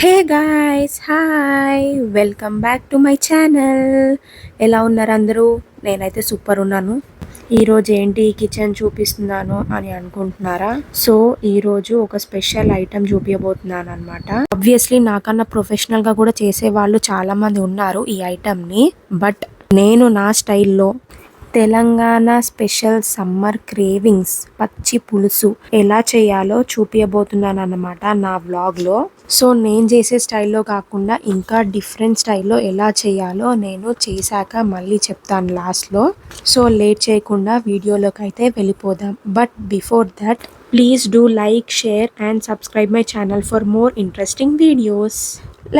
Hey guys hi welcome back to my channel. ఎలా ఉన్నారు అందరూ? నేనైతే సూపర్ ఉన్నాను. ఈరోజు ఏంటి కిచెన్ చూపిస్తున్నాను అని అనుకుంటున్నారా? సో ఈరోజు ఒక స్పెషల్ ఐటెం చూపించబోతున్నాను అనమాట. ఆబ్వియస్లీ నాకన్నా ప్రొఫెషనల్గా కూడా చేసే వాళ్ళు చాలామంది ఉన్నారు ఈ ఐటెంని. బట్ నేను నా స్టైల్లో తెలంగాణ స్పెషల్ సమ్మర్ క్రేవింగ్స్ పచ్చి పులుసు ఎలా చేయాలో చూపించబోతున్నాను అన్నమాట నా వ్లాగ్లో. సో నేను చేసే స్టైల్లో కాకుండా ఇంకా డిఫరెంట్ స్టైల్లో ఎలా చేయాలో నేను చేశాక మళ్ళీ చెప్తాను లాస్ట్లో. సో లేట్ చేయకుండా వీడియోలోకి అయితే వెళ్ళిపోదాం. But before that please do like, share and subscribe my channel for more interesting videos.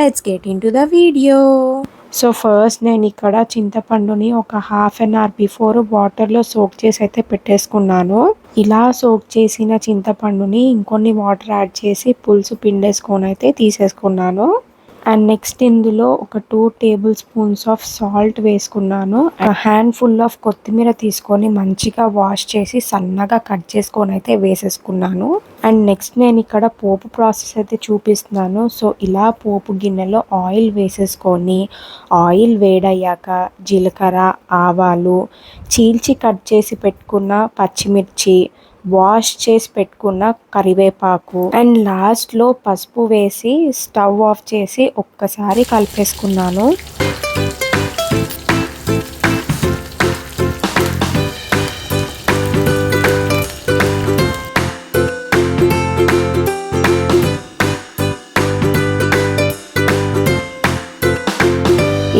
Let's get in to the video. So first నేను ఇక్కడ చింతపండుని ఒక హాఫ్ అన్ అవర్ బిఫోర్ వాటర్లో సోక్ చేసి అయితే పెట్టేసుకున్నాను. ఇలా సోక్ చేసిన చింతపండుని ఇంకొన్ని వాటర్ యాడ్ చేసి పులుసు పిండేసుకొని అయితే తీసేసుకున్నాను. అండ్ నెక్స్ట్ ఇందులో ఒక 2 టేబుల్ స్పూన్స్ ఆఫ్ సాల్ట్ వేసుకున్నాను. హ్యాండ్ ఫుల్ ఆఫ్ కొత్తిమీర తీసుకొని మంచిగా వాష్ చేసి సన్నగా కట్ చేసుకొని అయితే వేసేసుకున్నాను. అండ్ నెక్స్ట్ నేను ఇక్కడ పోపు ప్రాసెస్ అయితే చూపిస్తున్నాను. సో ఇలా పోపు గిన్నెలో ఆయిల్ వేసేసుకొని ఆయిల్ వేడయ్యాక జీలకర్ర, ఆవాలు, చీల్చి కట్ చేసి పెట్టుకున్న పచ్చిమిర్చి, వాష్ చేసి పెట్టుకున్న కరివేపాకు అండ్ లాస్ట్లో పసుపు వేసి స్టవ్ ఆఫ్ చేసి ఒక్కసారి కలిపేసుకున్నాను.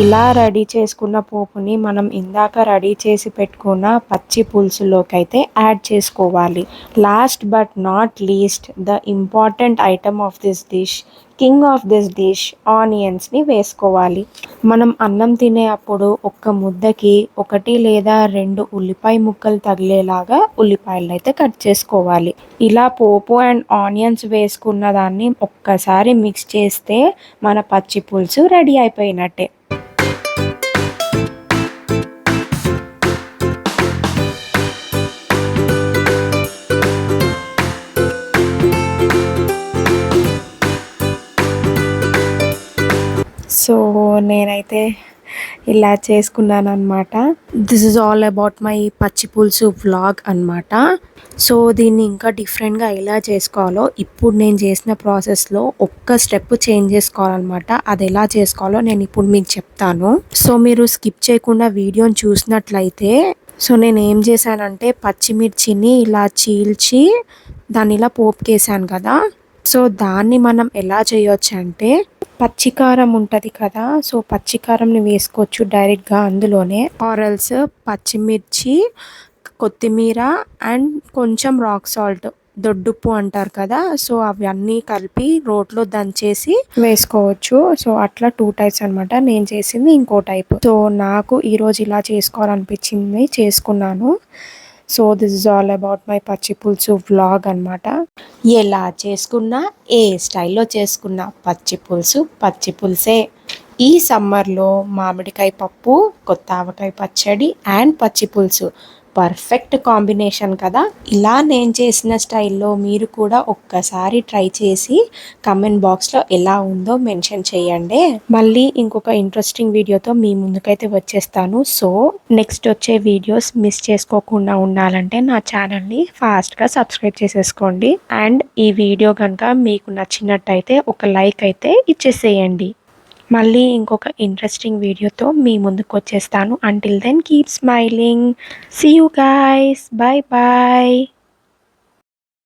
ఇలా రెడీ చేసుకున్న పోపుని మనం ఇందాక రెడీ చేసి పెట్టుకున్న పచ్చి పులుసులోకి అయితే యాడ్ చేసుకోవాలి. Last but not least the important item of this dish, king of this dish, ఆనియన్స్ని వేసుకోవాలి. మనం అన్నం తినే అప్పుడు ఒక్క ముద్దకి 1 లేదా 2 ఉల్లిపాయ ముక్కలు తగిలేలాగా ఉల్లిపాయలు అయితే కట్ చేసుకోవాలి. ఇలా పోపు అండ్ ఆనియన్స్ వేసుకున్న దాన్ని ఒక్కసారి మిక్స్ చేస్తే మన పచ్చి పులుసు రెడీ అయిపోయినట్టే. సో నేనైతే ఇలా చేసుకున్నాను అనమాట. This is all about my పచ్చి పులుసు వ్లాగ్ అనమాట. సో దీన్ని ఇంకా డిఫరెంట్గా ఎలా చేసుకోవాలో ఇప్పుడు నేను చేసిన ప్రాసెస్లో ఒక్క స్టెప్ చేంజ్ చేసుకోవాలన్నమాట. అది ఎలా చేసుకోవాలో నేను ఇప్పుడు మీకు చెప్తాను. సో మీరు స్కిప్ చేయకుండా వీడియోని చూసినట్లయితే, సో నేను ఏం చేశానంటే పచ్చిమిర్చిని ఇలా చీల్చి దాన్ని ఇలా పోపుకేసాను కదా. సో దాన్ని మనం ఎలా చేయొచ్చు అంటే పచ్చికారం ఉంటుంది కదా, సో పచ్చికారంని వేసుకోవచ్చు డైరెక్ట్గా అందులోనే. ఆరల్స్ పచ్చిమిర్చి, కొత్తిమీర అండ్ కొంచెం రాక్ సాల్ట్, దొడ్డుప్పు అంటారు కదా, సో అవన్నీ కలిపి రోట్లో దంచేసి వేసుకోవచ్చు. సో అట్లా 2 టైప్స్ అనమాట. నేను చేసింది ఇంకో టైప్. సో నాకు ఈరోజు ఇలా చేసుకోవాలనిపించింది, చేసుకున్నాను. So this is all about my పచ్చి పులుసు వ్లాగ్ అనమాట. ఎలా చేసుకున్నా, ఏ స్టైల్లో చేసుకున్నా పచ్చి పులుసు పచ్చి పులుసే. ఈ సమ్మర్లో మామిడికాయ పప్పు, కొత్త ఆవకాయ పచ్చడి అండ్ పచ్చి పులుసు పర్ఫెక్ట్ కాంబినేషన్ కదా. ఇలా నేను చేసిన స్టైల్లో మీరు కూడా ఒక్కసారి ట్రై చేసి కమెంట్ బాక్స్లో ఎలా ఉందో మెన్షన్ చేయండి. మళ్ళీ ఇంకొక ఇంట్రెస్టింగ్ వీడియోతో మీ ముందుకైతే వచ్చేస్తాను. సో నెక్స్ట్ వచ్చే వీడియోస్ మిస్ చేసుకోకుండా ఉండాలంటే నా ఛానల్ని ఫాస్ట్గా సబ్స్క్రైబ్ చేసేసుకోండి. అండ్ ఈ వీడియో కనుక మీకు నచ్చినట్టయితే ఒక లైక్ అయితే ఇచ్చేసేయండి. మళ్ళీ ఇంకొక ఇంట్రెస్టింగ్ వీడియోతో మీ ముందుకు వచ్చేస్తాను. Until then keep smiling. See you guys. Bye bye.